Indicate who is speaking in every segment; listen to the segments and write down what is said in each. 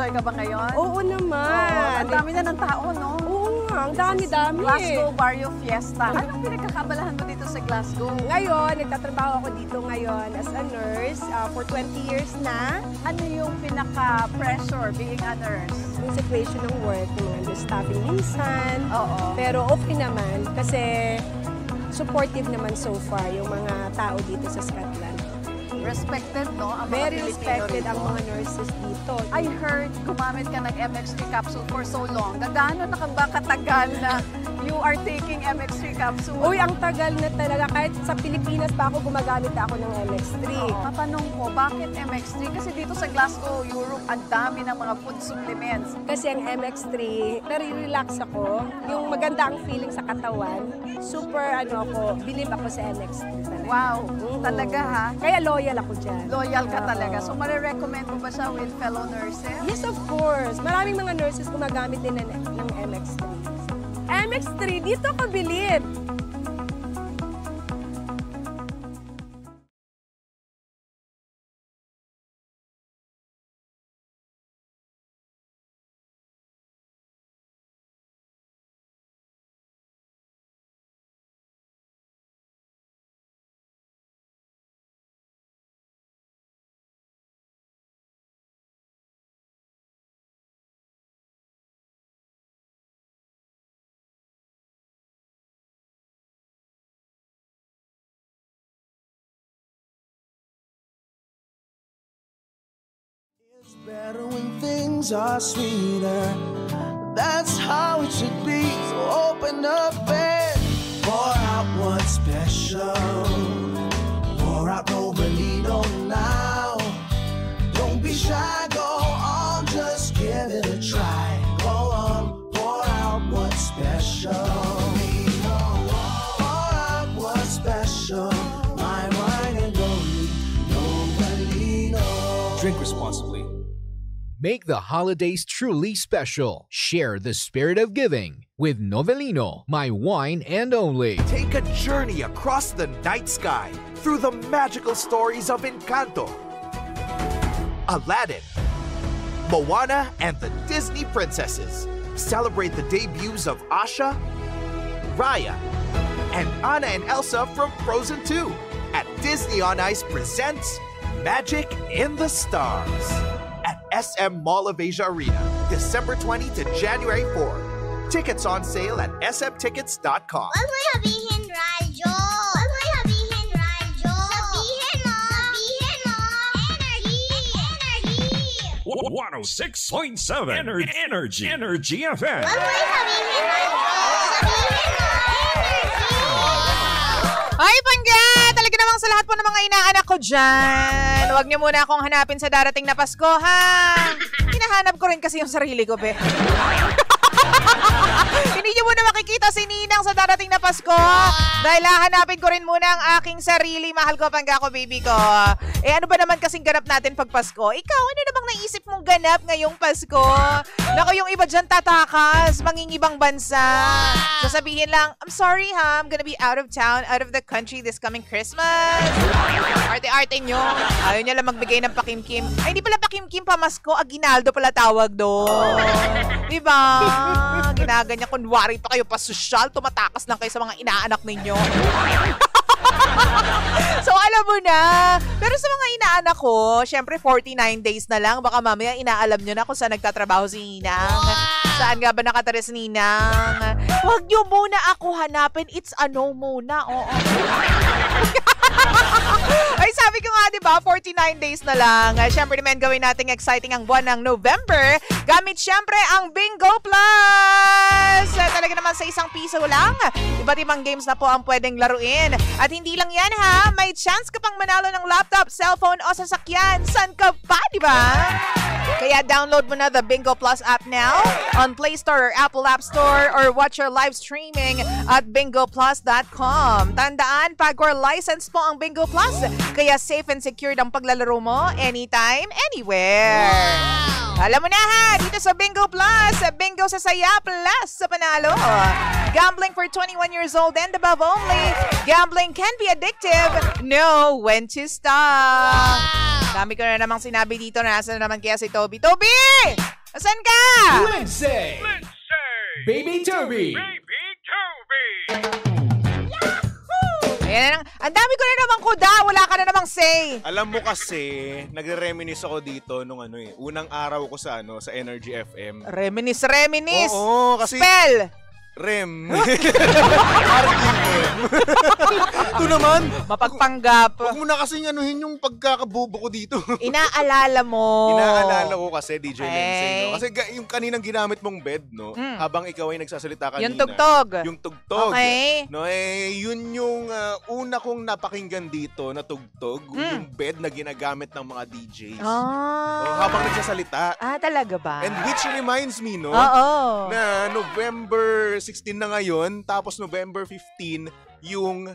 Speaker 1: Nag-enjoy ka ba ngayon?
Speaker 2: Oo naman.
Speaker 1: Ang dami na ng tao, no?
Speaker 2: Oo nga, ang dami-dami.
Speaker 1: Glasgow Barrio Fiesta. Anong pinagkakabalahan mo dito sa Glasgow?
Speaker 2: Ngayon, nagtatrabaho ako dito ngayon as a nurse for 20 years na.
Speaker 1: Ano yung pinaka-pressure being a nurse?
Speaker 2: Yung situation ng work, yung understaffing minsan.
Speaker 1: Oo.
Speaker 2: Pero okay naman kasi supportive naman so far yung mga tao dito sa Scotland.
Speaker 1: Respected, no? Ang mga
Speaker 2: Very
Speaker 1: Pilipino
Speaker 2: respected
Speaker 1: rito.
Speaker 2: ang mga nurses dito.
Speaker 1: I heard gumamit ka ng MX3 capsule for so long. Gaano na ka ba katagal na you are taking MX3 capsule?
Speaker 2: Uy, ang tagal na talaga. Kahit sa Pilipinas pa ako, gumagamit na ako ng MX3.
Speaker 1: Matanong ko, bakit MX3? Kasi dito sa Glasgow, Europe, ang dami ng mga food supplements.
Speaker 2: Kasi ang MX3, nare-relax ako. Yung maganda ang feeling sa katawan. Super, believe ako sa MX3.
Speaker 1: Wow, talaga ha?
Speaker 2: Kaya loyal ako dyan.
Speaker 1: Loyal ka talaga. So, marirecommend mo ba siya with fellow nurses?
Speaker 2: Yes, of course. Maraming mga nurses gumagamit din ng MX3. MX3, dito ko bilib.
Speaker 3: It's better when things are sweeter. That's how it should be. So open up and pour out what's special. Pour out Novelino now. Don't be shy, go on, just give it a try. Go on, pour out what's special. Pour out what's special. My wine and only Novelino.
Speaker 4: Drink responsibly. Make the holidays truly special. Share the spirit of giving with Novelino, my wine and only.
Speaker 5: Take a journey across the night sky through the magical stories of Encanto, Aladdin, Moana, and the Disney princesses. Celebrate the debuts of Asha, Raya, and Anna and Elsa from Frozen 2 at Disney on Ice presents Magic in the Stars at SM Mall of Asia Arena, December 20 to January 4. Tickets on sale at smtickets.com.
Speaker 6: Huwag mo sabihin radyo. Huwag mo sabihin radyo. Sabihin mo. Sabihin mo. Energy. Energy.
Speaker 7: 106.7 Energy FM.
Speaker 6: Huwag mo sabihin radyo. Sabihin mo. Energy.
Speaker 8: Ay, Pangga! Talaga namang sa lahat po ng mga inaanak ko dyan. Huwag niyo muna akong hanapin sa darating na Pasko, ha? Hinahanap ko rin kasi yung sarili ko, be. Hindi niyo muna makikita si Ninang sa darating na Pasko. Dahil hahanapin ko rin muna ang aking sarili. Mahal ko, Pangga ko, baby ko. Eh, ano ba naman kasing ganap natin pag Pasko? Ikaw, ano namang naisip mong ganap ngayong Pasko? Naku, yung iba dyan tatakas, mangingibang bansa. Sasabihin lang, I'm sorry ha, I'm gonna be out of town, out of the country this coming Christmas. Arte-arte nyo. Ayaw niya lang magbigay ng pakimkim. Ay, hindi pala pakimkim, pamasko. Aguinaldo pala tawag doon. Diba? Ginaganyan, kunwari pa kayo pasosyal, tumatakas lang kayo sa mga inaanak ninyo. So, alam mo na. Pero sa mga inaanak ko, syempre 49 days na lang. Baka mamaya inaalam nyo na kung saan nagtatrabaho si Ninang. Saan nga ba nakatira si Ninang? Huwag nyo muna ako hanapin. It's a no muna. Oo. Ay, sabi ko nga, diba, 49 days na lang. Syempre naman gawin nating exciting ang buwan ng November. Gamit syempre ang Bingo Plus. Talaga naman sa ₱1 lang. Iba't ibang games na po ang pwedeng laruin. At hindi lang yan ha, may chance ka pang manalo ng laptop, cellphone o sasakyan. San ka pa, diba? Kaya download mo na the Bingo Plus app now on Play Store or Apple App Store or watch your live streaming at bingoplus.com. Tandaan, pag-or license po ang Bingo Plus. Kaya safe and secured ang paglalaro mo anytime, anywhere. Wow. Alam mo na ha, dito sa Bingo Plus, Bingo sa saya plus sa panalo. Gambling for 21 years old and above only. Gambling can be addictive. Know when to stop. Wow. Dami ko na namang sinabi dito na nasa na naman kaya si Toby. Toby! Asan ka?
Speaker 4: Lindsay! Baby Toby!
Speaker 8: Ayan na, ang dami ko na namang kuda. Wala ka na namang say.
Speaker 9: Alam mo kasi, nagre-reminisce ako dito nung unang araw ko sa Energy FM.
Speaker 8: Reminis.
Speaker 9: Oo, kasi
Speaker 8: Spell.
Speaker 9: Rem. R-E-M. Ito naman.
Speaker 8: Mapagpanggap.
Speaker 9: Huwag mo na kasing yung pagkakabubo ko dito.
Speaker 8: Inaalala mo.
Speaker 9: Inaalala ko kasi, DJ Lindsay. No?
Speaker 8: Ay.
Speaker 9: Kasi yung kaninang ginamit mong bed, no? Habang ikaw ay nagsasalita kanina.
Speaker 8: Yung tugtog.
Speaker 9: Yung tugtog.
Speaker 8: Okay.
Speaker 9: No, yun yung una kong napakinggan dito na tugtog. Yung bed na ginagamit ng mga DJs. Habang nagsasalita.
Speaker 8: Talaga ba?
Speaker 9: And which reminds me, no?
Speaker 8: Oo.
Speaker 9: Na November 16 na ngayon, tapos November 15, yung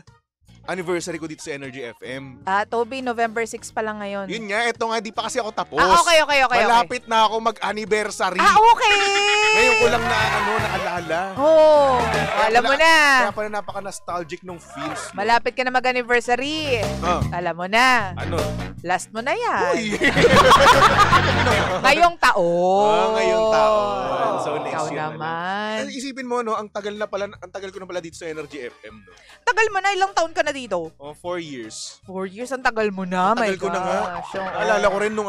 Speaker 9: anniversary ko dito sa Energy FM.
Speaker 8: Toby, November 6 pa lang ngayon.
Speaker 9: Yun nga, eto nga, di pa kasi ako tapos.
Speaker 8: Okay.
Speaker 9: Malapit na ako mag-anniversary.
Speaker 8: Okay.
Speaker 9: Ngayon ko lang naalala.
Speaker 8: Alam mo na.
Speaker 9: Kaya pala napaka-nostalgic nung feels.
Speaker 8: Malapit ka na mag-anniversary. Alam mo na.
Speaker 9: Ano?
Speaker 8: Last mo na yan.
Speaker 9: Uy!
Speaker 8: Ngayong taon.
Speaker 9: Ngayong taon. So next
Speaker 8: Ikaw
Speaker 9: year
Speaker 8: naman.
Speaker 9: Isipin mo, no, ang tagal ko na pala dito sa Energy FM, no.
Speaker 8: Tagal mo na, ilang taon ka na dito?
Speaker 9: 4 years.
Speaker 8: 4 years, ang tagal mo na, my
Speaker 9: Tagal ko na nga.
Speaker 8: gosh.
Speaker 9: Alala ko rin nung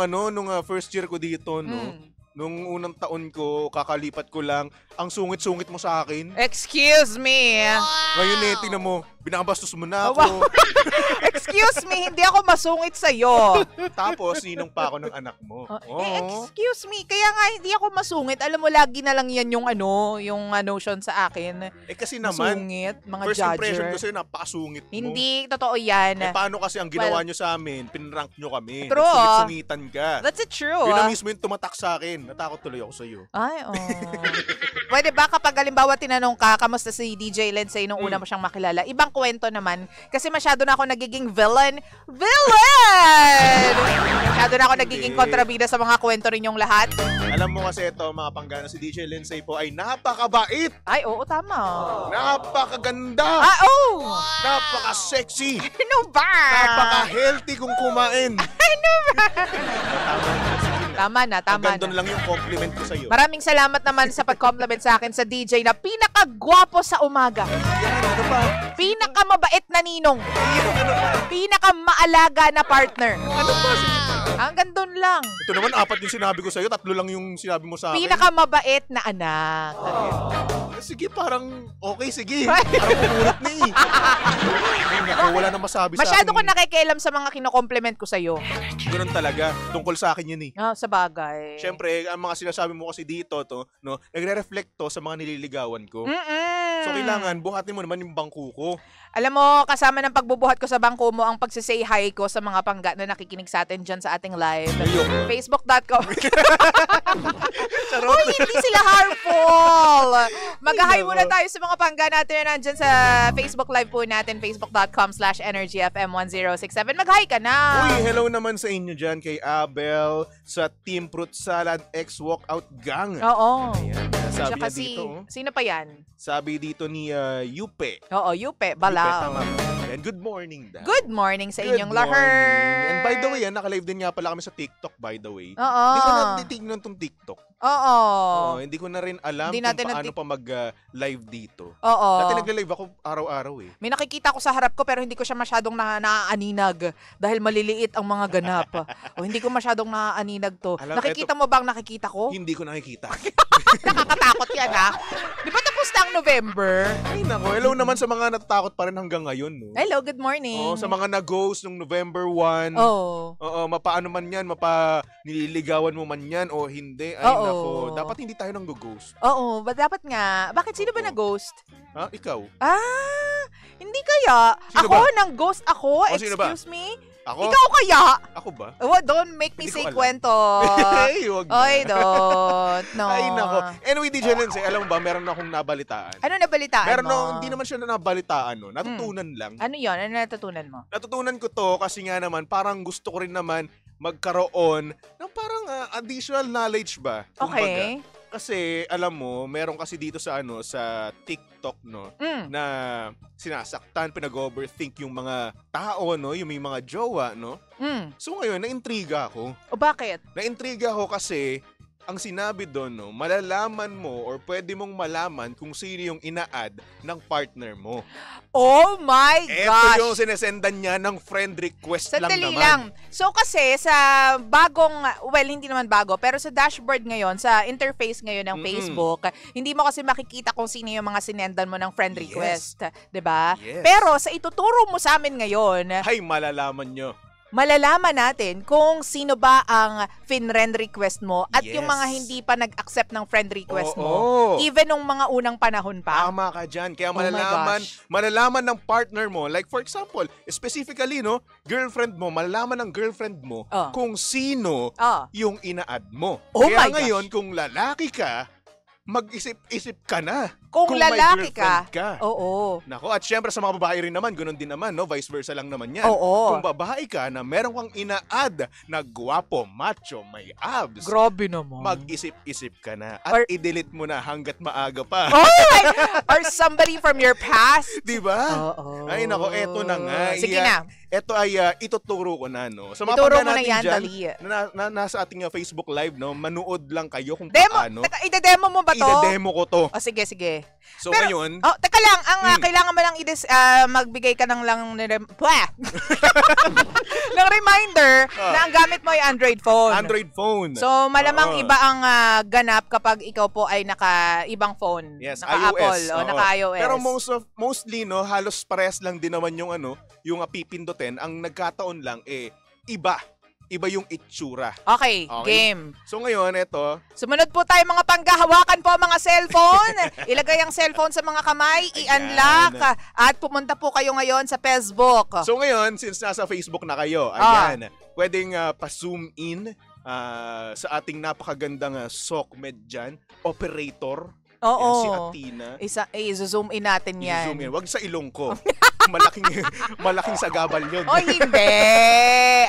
Speaker 9: first year ko dito, no. Nung unang taon ko, kakalipat ko lang, ang sungit-sungit mo sa akin.
Speaker 8: Excuse me.
Speaker 9: Ngayon tingnan mo, binabastos mo na ako.
Speaker 8: Excuse me, hindi ako masungit sa'yo.
Speaker 9: Tapos, ninong pa ako ng anak mo.
Speaker 8: Excuse me, kaya nga hindi ako masungit. Alam mo, lagi na lang yan yung notion sa akin.
Speaker 9: Kasi naman,
Speaker 8: masungit, mga
Speaker 9: first
Speaker 8: judger.
Speaker 9: impression ko sa'yo, napakasungit mo.
Speaker 8: Hindi, totoo yan.
Speaker 9: Paano kasi ang ginawa nyo sa amin, pinrank nyo kami.
Speaker 8: True.
Speaker 9: Sungit-sungitan ka.
Speaker 8: That's true.
Speaker 9: Yun na mismo yung tumatak sa akin. Natakot tuloy ako sa'yo.
Speaker 8: Ay, Pwede ba kapag halimbawa tinanong ka, kamusta si DJ Lindsay nung una mo siyang makilala? Ibang kwento naman. Kasi masyado na ako nagiging villain! Masyado na ako nagiging kontrabida sa mga kwento ninyong lahat.
Speaker 9: Alam mo kasi ito, mga panggana, si DJ Lindsay po ay napakabait!
Speaker 8: Ay, oo, tama.
Speaker 9: Napakaganda! Napaka-sexy!
Speaker 8: Ano ba?
Speaker 9: Napaka-healthy kung kumain!
Speaker 8: Ano ba? Tama na.
Speaker 9: Hanggang doon lang yung compliment ko sa'yo.
Speaker 8: Maraming salamat naman sa pag-compliment sa akin sa DJ na pinakagwapo sa umaga.
Speaker 9: Ano ba?
Speaker 8: Pinakamabait na ninong. Pinakamaalaga na partner.
Speaker 9: Ano ba?
Speaker 8: Hanggang doon lang.
Speaker 9: Ito naman, 4 yung sinabi ko sa'yo, 3 lang yung sinabi mo sa akin.
Speaker 8: Pinakamabait na anak.
Speaker 9: Sige, parang okay, sige. Parang umulat na eh. Wala na masabi sa akin.
Speaker 8: Masyado ko nakikialam sa mga kinokompliment ko sa'yo.
Speaker 9: Ganun talaga. Tungkol sa akin yun eh.
Speaker 8: Sa bagay.
Speaker 9: Siyempre, ang mga sinasabi mo kasi dito, nagre-reflect to sa mga nililigawan ko. So, kailangan, buhatin mo naman yung bangko ko.
Speaker 8: Alam mo, kasama ng pagbubuhat ko sa bangko mo ang pagsisay hi ko sa mga pangga na nakikinig sa atin dyan sa ating live. Facebook.com. Uy, hindi sila harmful. Mag-hi muna tayo sa mga pangga natin na nandyan sa Facebook live po natin, facebook.com/energyfm1067. Mag-hi ka na.
Speaker 9: Uy, hello naman sa inyo dyan kay Abel sa Team Fruit Salad X Walkout Gang.
Speaker 8: Oo.
Speaker 9: Ayan, sabi niya dito.
Speaker 8: Sino pa yan?
Speaker 9: Sabi dito ni Yupe.
Speaker 8: Oo, Yupe. Balaw.
Speaker 9: And good morning, Dan.
Speaker 8: Good morning sa inyong lahat.
Speaker 9: And by the way, naka-live din nga pala kami sa TikTok, by the way.
Speaker 8: Oo.
Speaker 9: Hindi ko na titignan tong TikTok.
Speaker 8: Oo.
Speaker 9: Hindi ko na rin alam
Speaker 8: Hindi
Speaker 9: kung
Speaker 8: natin
Speaker 9: paano pa mag-live dito.
Speaker 8: Oo.
Speaker 9: Dati nagla-live ako araw-araw eh.
Speaker 8: May nakikita ko sa harap ko pero hindi ko siya masyadong naaaninag dahil maliliit ang mga ganap. Hindi ko masyadong naaaninag to. Nakikita mo ba ang nakikita ko?
Speaker 9: Hindi ko nakikita.
Speaker 8: Nakakatakot yan ha. Di ba tapos na ang November?
Speaker 9: Ay nako, hello naman sa mga natatakot pa rin hanggang ngayon. No?
Speaker 8: Hello, good morning.
Speaker 9: Sa mga nag-ghost nung November 1.
Speaker 8: Oo.
Speaker 9: Mapaano man yan, nililigawan mo man yan o hindi. Ay nako, dapat hindi tayo nang go-ghost.
Speaker 8: Oo, dapat nga. Bakit sino ba nag-ghost?
Speaker 9: Ha? Ikaw?
Speaker 8: Hindi kaya.
Speaker 9: Sino
Speaker 8: ako,
Speaker 9: ba?
Speaker 8: nang-ghost ako.
Speaker 9: Sino ba?
Speaker 8: Excuse me?
Speaker 9: Ako?
Speaker 8: Ikaw kaya?
Speaker 9: Ako ba?
Speaker 8: Don't make me say
Speaker 9: Hindi ko alam.
Speaker 8: kwento.
Speaker 9: Hey, wag na.
Speaker 8: Oy, don't. No.
Speaker 9: Ay, nako. Anyway, DJ Lindsay, alam mo ba, meron na akong nabalitaan.
Speaker 8: Ano nabalitaan
Speaker 9: Meron
Speaker 8: mo?
Speaker 9: Hindi naman siya na nabalitaan, no? Natutunan lang.
Speaker 8: Ano yon? Ano natutunan mo?
Speaker 9: Natutunan ko to kasi nga naman, parang gusto ko rin naman magkaroon ng parang additional knowledge ba? Kumbaga.
Speaker 8: Okay.
Speaker 9: Kasi alam mo, meron kasi dito sa sa TikTok na sinasaktan, pinag-overthink yung mga tao yung may mga jowa So ngayon naintriga ako.
Speaker 8: O bakit?
Speaker 9: Naintriga ako kasi ang sinabi doon malalaman mo or pwede mong malaman kung sino yung ina-add ng partner mo.
Speaker 8: Oh my gosh!
Speaker 9: Ito yung sinesendan niya ng friend request
Speaker 8: Sandali
Speaker 9: lang naman.
Speaker 8: lang. So kasi sa bagong, well hindi naman bago, pero sa dashboard ngayon, sa interface ngayon ng Facebook, hindi mo kasi makikita kung sino yung mga sinendan mo ng friend request. 'Di ba?
Speaker 9: Yes.
Speaker 8: Pero sa ituturo mo sa amin ngayon,
Speaker 9: Ay, malalaman nyo.
Speaker 8: malalaman natin kung sino ba ang friend request mo at yung mga hindi pa nag-accept ng friend request mo. Even nung mga unang panahon pa.
Speaker 9: Tama ka dyan. Kaya
Speaker 8: Oh my
Speaker 9: malalaman ng partner mo. Like for example, specifically, girlfriend mo, malalaman ng girlfriend mo kung sino yung ina-add mo.
Speaker 8: Oh
Speaker 9: Kaya
Speaker 8: my
Speaker 9: ngayon, kung lalaki ka, mag-isip-isip ka na.
Speaker 8: Kung lalaki
Speaker 9: may girlfriend ka.
Speaker 8: Oo.
Speaker 9: Nako, at syempre sa mga babae rin naman, ganoon din naman, vice versa lang naman yan.
Speaker 8: Oo.
Speaker 9: Kung babae ka na meron kang ina-add na gwapo, macho, may abs,
Speaker 8: Grabe naman.
Speaker 9: mag-isip-isip ka na at i-delete mo na hanggat maaga pa.
Speaker 8: Or somebody from your past.
Speaker 9: Diba?
Speaker 8: Oo.
Speaker 9: Ay nako, eto na nga.
Speaker 8: Sige na.
Speaker 9: Ito ay ituturo ko na, Sa mga
Speaker 8: Ituro
Speaker 9: pagka
Speaker 8: mo na
Speaker 9: natin
Speaker 8: yan,
Speaker 9: dyan,
Speaker 8: dali.
Speaker 9: nasa ating Facebook Live, manood lang kayo kung
Speaker 8: Demo,
Speaker 9: paano.
Speaker 8: ide-demo mo ba to?
Speaker 9: Ide-demo ko to.
Speaker 8: O sige, sige.
Speaker 9: So
Speaker 8: Pero,
Speaker 9: ngayon,
Speaker 8: teka lang, ang kailangan mo lang magbigay ka ng ng reminder na ang gamit mo ay Android phone.
Speaker 9: Android phone.
Speaker 8: So malamang iba ang ganap kapag ikaw po ay naka-ibang phone.
Speaker 9: Yes,
Speaker 8: naka-Apple
Speaker 9: iOS.
Speaker 8: o naka-iOS.
Speaker 9: Pero mostly, halos parehas lang din naman yung yung pipindutin. Ang nagkataon lang, iba yung itsura.
Speaker 8: Okay, game.
Speaker 9: So ngayon, ito.
Speaker 8: Sumunod po tayo mga panggahawakan po mga cellphone. Ilagay ang cellphone sa mga kamay, i-unlock, at pumunta po kayo ngayon sa Facebook.
Speaker 9: So ngayon, since nasa Facebook na kayo, ayan, pwedeng pa-zoom in sa ating napakagandang SOCMED dyan, operator.
Speaker 8: Oo.
Speaker 9: Yan, si Athena.
Speaker 8: I-zoom in natin yan.
Speaker 9: I-zoom in. Wag sa ilong ko. malaking sagabal yun.
Speaker 8: Oh, hindi.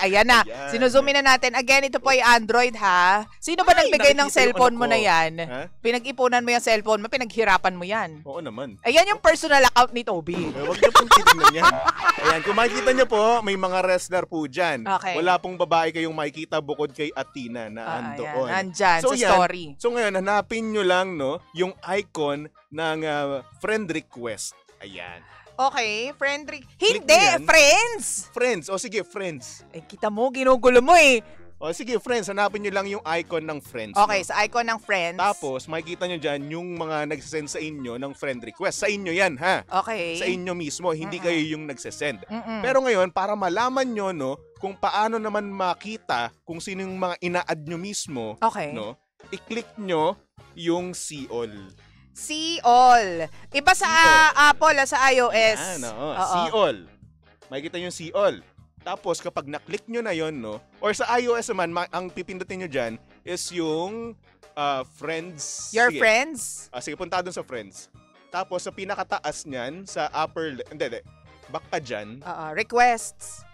Speaker 8: Ayan na.
Speaker 9: Ayan.
Speaker 8: Sinuzoom in na natin. Again, ito po ay Android, ha? Sino ba nagbigay ng cellphone mo na yan?
Speaker 9: Ha?
Speaker 8: Pinag-ipunan mo yung cellphone mo, pinaghirapan mo yan.
Speaker 9: Oo naman.
Speaker 8: Ayan yung personal account ni Toby.
Speaker 9: Huwag niyo pong titignan yan. Ayan, kung makikita niyo po, may mga wrestler po dyan.
Speaker 8: Okay.
Speaker 9: Wala pong babae kayong makikita bukod kay Athena na andoon.
Speaker 8: Nandyan, sa story.
Speaker 9: So ngayon, hanapin nyo lang yung icon ng friend request. Ayan.
Speaker 8: Okay,
Speaker 9: Click
Speaker 8: Hindi,
Speaker 9: mo yan.
Speaker 8: friends!
Speaker 9: Friends. O sige, friends.
Speaker 8: Kita mo, ginugulo mo eh.
Speaker 9: O sige, friends. Hanapin nyo lang yung icon ng friends.
Speaker 8: Okay, sa icon ng friends.
Speaker 9: Tapos, makikita nyo dyan yung mga nagsisend sa inyo ng friend request. Sa inyo yan, ha?
Speaker 8: Okay.
Speaker 9: Sa inyo mismo, hindi kayo yung nagsisend. Pero ngayon, para malaman nyo, kung paano naman makita kung sino yung mga ina-add nyo mismo,
Speaker 8: Okay.
Speaker 9: I-click nyo yung see all.
Speaker 8: See all. Iba sa Apple, sa iOS.
Speaker 9: Yan, see all. Makikita nyo see all. Tapos, kapag na-click nyo na yon, or sa iOS naman, ang pipindutin nyo dyan is yung friends.
Speaker 8: Your
Speaker 9: Sige.
Speaker 8: friends?
Speaker 9: Sige, punta dun sa friends. Tapos, sa pinakataas nyan, sa upper, hindi, back ka dyan.
Speaker 8: Requests.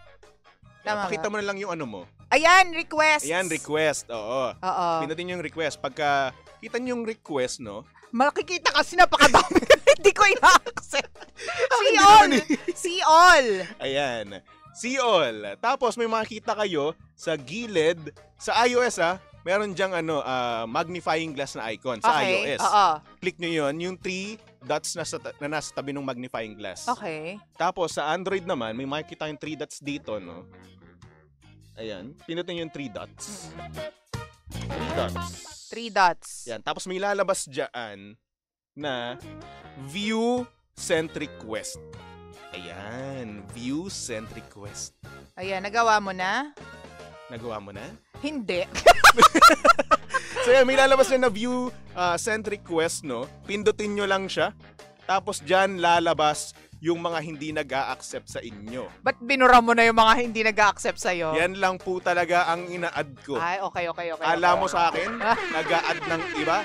Speaker 8: Tama
Speaker 9: Pakita mo na lang yung mo.
Speaker 8: Ayan, requests.
Speaker 9: Ayan, request. Oo.
Speaker 8: Oo.
Speaker 9: Pindutin nyo yung request. Pagka kita nyo yung request,
Speaker 8: Makikita kasi napakadami. Hindi ko ina-accept. See all. See all.
Speaker 9: Ayan. See all. Tapos may makikita kayo sa gilid. Sa iOS, meron dyang magnifying glass na icon sa iOS.
Speaker 8: Oo.
Speaker 9: Click nyo yun, yung 3 dots na nasa tabi ng magnifying glass.
Speaker 8: Okay.
Speaker 9: Tapos sa Android naman, may makikita yung 3 dots dito, Ayan. Pinutin yung 3 dots. 3 dots.
Speaker 8: 3 dots.
Speaker 9: Yan. Tapos may lalabas dyan na view sent request. Ayan. View sent request.
Speaker 8: Ayan, nagawa mo na?
Speaker 9: Nagawa mo na?
Speaker 8: Hindi.
Speaker 9: So yan, may lalabas na view sent request, Pindutin nyo lang siya. Tapos dyan lalabas yung mga hindi nag-a-accept sa inyo.
Speaker 8: Ba't binura mo na yung mga hindi nag-a-accept sa'yo?
Speaker 9: Yan lang po talaga ang ina-add ko.
Speaker 8: Ay, okay.
Speaker 9: Alam mo sa akin, nag-a-add ng iba?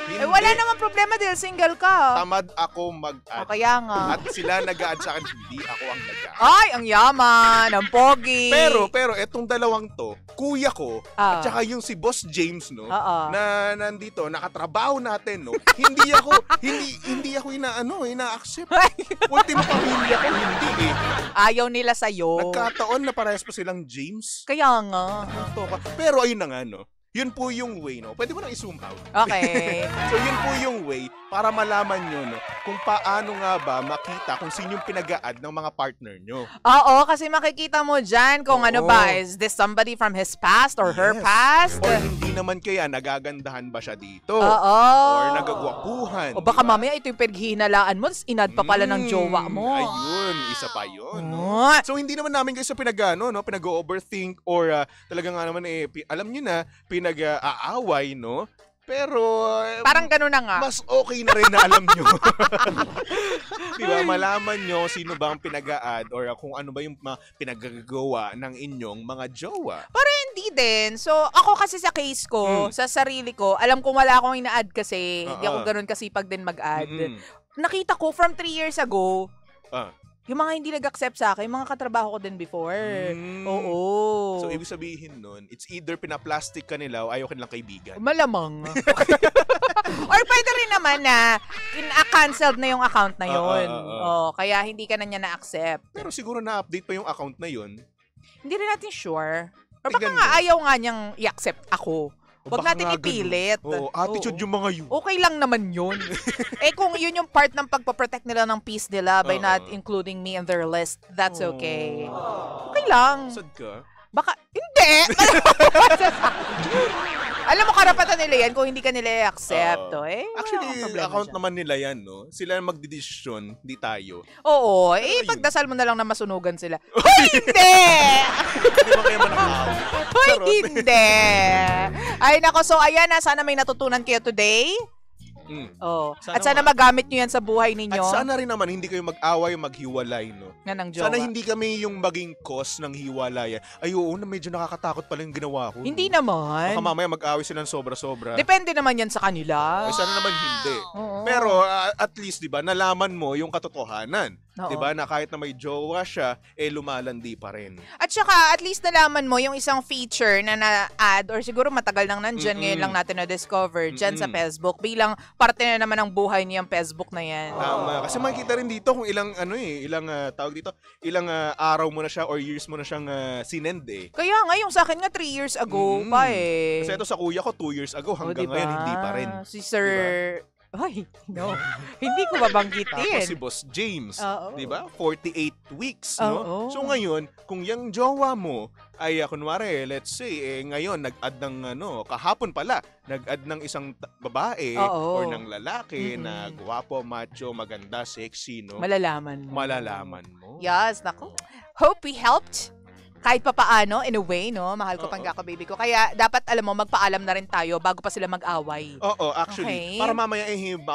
Speaker 9: Hindi.
Speaker 8: Wala namang problema dahil single ka.
Speaker 9: Tamad ako mag-add.
Speaker 8: Kaya nga.
Speaker 9: At sila nag-a-add sa akin, hindi ako ang nag-a-add.
Speaker 8: Ay, ang yaman, ang pogi.
Speaker 9: Pero etong dalawang to, kuya ko, at saka yung si Boss James, no, na nandito, nakatrabaho natin, no, hindi ako ina-accept. Ultimo pamilya ko, hindi eh.
Speaker 8: Ayaw nila sa'yo.
Speaker 9: Nagkataon na parehas pa silang James.
Speaker 8: Kaya nga.
Speaker 9: Pero ayun na nga, no. Yun po yung way, no? Pwede mo nang i-zoom out.
Speaker 8: Okay.
Speaker 9: So, yun po yung way para malaman nyo, no, kung paano nga ba makita kung sino yung pinag-a-add ng mga partner nyo.
Speaker 8: Oo, kasi makikita mo dyan kung ano ba, is this somebody from his past or her past?
Speaker 9: Or hindi naman kaya nagagandahan ba siya dito?
Speaker 8: Oo.
Speaker 9: Or nagagwapuhan.
Speaker 8: O baka mamaya ito yung pinaghihinalaan mo, tapos inad pa pala ng jowa mo.
Speaker 9: Ayun, isa pa yun. No? So, hindi naman namin kayo sa pinag-overthink or talaga nga naman alam nyo na, pinag-aaway, no? Pero
Speaker 8: parang gano'n na nga.
Speaker 9: Mas okay na rin na alam nyo. Diba? Malaman nyo sino ba ang pinag-a-add or kung ano ba yung pinagagawa ng inyong mga jowa.
Speaker 8: Pero hindi din. So, ako kasi sa case ko, sa sarili ko, alam kong wala akong ina-add kasi. Hindi ako gano'n kasipag din mag-add. Nakita ko from 3 years ago, yung mga hindi nag-accept sa akin, mga katrabaho ko din before. Oo.
Speaker 9: So, ibig sabihin nun, it's either pinaplastic ka nila o ayaw ka nilang kaibigan.
Speaker 8: Malamang. Or pwede rin naman na cancelled na yung account na yun. Kaya hindi ka na niya na-accept.
Speaker 9: Pero siguro na-update pa yung account na yun.
Speaker 8: Hindi rin natin sure. Or baka nga ayaw nga niyang i-accept ako. Huwag natin ipilit.
Speaker 9: Attitude yung mga yun.
Speaker 8: Okay lang naman yun. Kung yun yung part ng pagpaprotect nila ng peace nila by not including me in their list, that's okay. Okay lang.
Speaker 9: Sad ka?
Speaker 8: Baka, hindi! Alam mo, karapatan nila yan kung hindi ka nila i-accept.
Speaker 9: Actually, account naman nila yan, no? Sila magdidesisyon, hindi tayo.
Speaker 8: Oo. Pagdasal mo na lang na masunugan sila. Hindi!
Speaker 9: Hindi ba kayo manakaw?
Speaker 8: Hindi! Ay, nako. So, ayan na. Sana may natutunan kayo today. At sana magamit nyo yan sa buhay ninyo.
Speaker 9: At sana rin naman hindi kayo mag-away, maghiwalay, no? Sana hindi kami yung maging cause ng hiwalayan. Ay, oo, medyo nakakatakot pala yung ginawa ko.
Speaker 8: Hindi naman.
Speaker 9: Baka mamaya mag-away sila ng sobra-sobra.
Speaker 8: Depende naman yan sa kanila.
Speaker 9: Ay, sana naman hindi. Pero at least, di ba, nalaman mo yung katotohanan. Di ba, na kahit na may jowa siya, lumalandi pa rin.
Speaker 8: At saka, at least nalaman mo yung isang feature na na-add or siguro matagal nang nandyan, ngayon lang natin na-discover dyan sa Facebook bilang parte na naman ng buhay niyang Facebook na yan.
Speaker 9: Tama. Kasi makikita rin dito kung ilang tawag dito, ilang araw mo na siya or years mo na siyang sinend eh.
Speaker 8: Kaya nga, yung sa akin nga 3 years ago pa eh.
Speaker 9: Kasi ito sa kuya ko 2 years ago hanggang ngayon hindi pa rin.
Speaker 8: Si Sir... Ay, no. Hindi ko babanggitin.
Speaker 9: Tapos si Boss James, di ba? 48 weeks, no? So ngayon, kung yung jowa mo ay kunwari, let's say, ngayon nag-add ng kahapon pala, nag-add ng isang babae or ng lalaki na guwapo, macho, maganda, sexy, no?
Speaker 8: Malalaman
Speaker 9: mo.
Speaker 8: Yes, nako. Hope we helped. Kahit pa paano, in a way, no? Mahal ko pang baby ko. Kaya dapat, alam mo, magpaalam na rin tayo bago pa sila mag-away.
Speaker 9: Oo, actually. Okay. Para mamaya,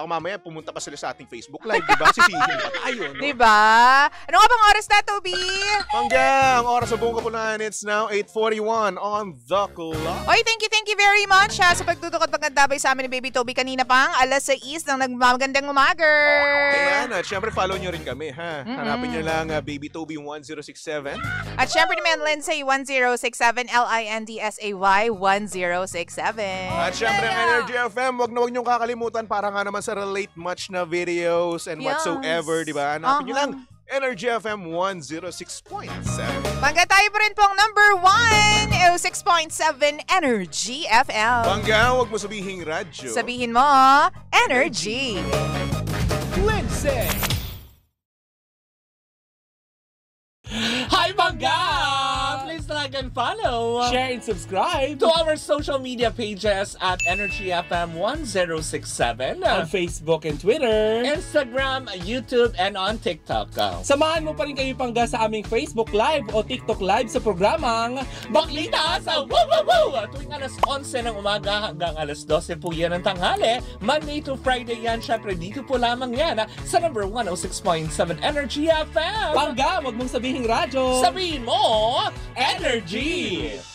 Speaker 9: mamaya pumunta pa sila sa ating Facebook Live, diba? Sisihin pa tayo, no?
Speaker 8: Diba? Ano nga bang oras na, Toby?
Speaker 9: Hanggang oras sa buong kapunan, it's now 8:41 on the clock.
Speaker 8: Oy, thank you very much sa pagtutok at pagkandabay sa amin ni Baby Toby kanina pang alas 6 ng nagmamagandang umaga.
Speaker 9: Ayan, at syempre follow nyo rin kami, ha? Hanapin nyo lang Baby Toby 1067.
Speaker 8: At syempre naman Lindsay 1067, LINDSAY 1067.
Speaker 9: At syempre ang Energy FM, wag niyong kakalimutan para nga naman sa relate much na videos and whatsoever, di ba? Hanapin nyo lang Energy FM 106.7.
Speaker 8: Bangga tayo pa rin pong number 1, 6.7 Energy FM.
Speaker 9: Bangga, wag mo sabihin radyo.
Speaker 8: Sabihin mo, Energy.
Speaker 4: Lindsay!
Speaker 10: Hi, Bangga! Please talaga and follow.
Speaker 11: Share and subscribe
Speaker 10: to our social media pages at Energy FM 1067
Speaker 11: on Facebook and Twitter,
Speaker 10: Instagram, YouTube, and on TikTok.
Speaker 11: Samahan mo pa rin kayo pangga sa aming Facebook Live o TikTok Live sa programang
Speaker 10: Baklita sa Woo Woo Woo! Tuwing alas 11 ng umaga hanggang alas 12 po yan ng tanghali. Monday to Friday yan. Syempre dito po lamang yan sa number 106.7 Energy FM.
Speaker 11: Pangga, wag mong sabihin radyo.
Speaker 10: Sabihin mo, Energy!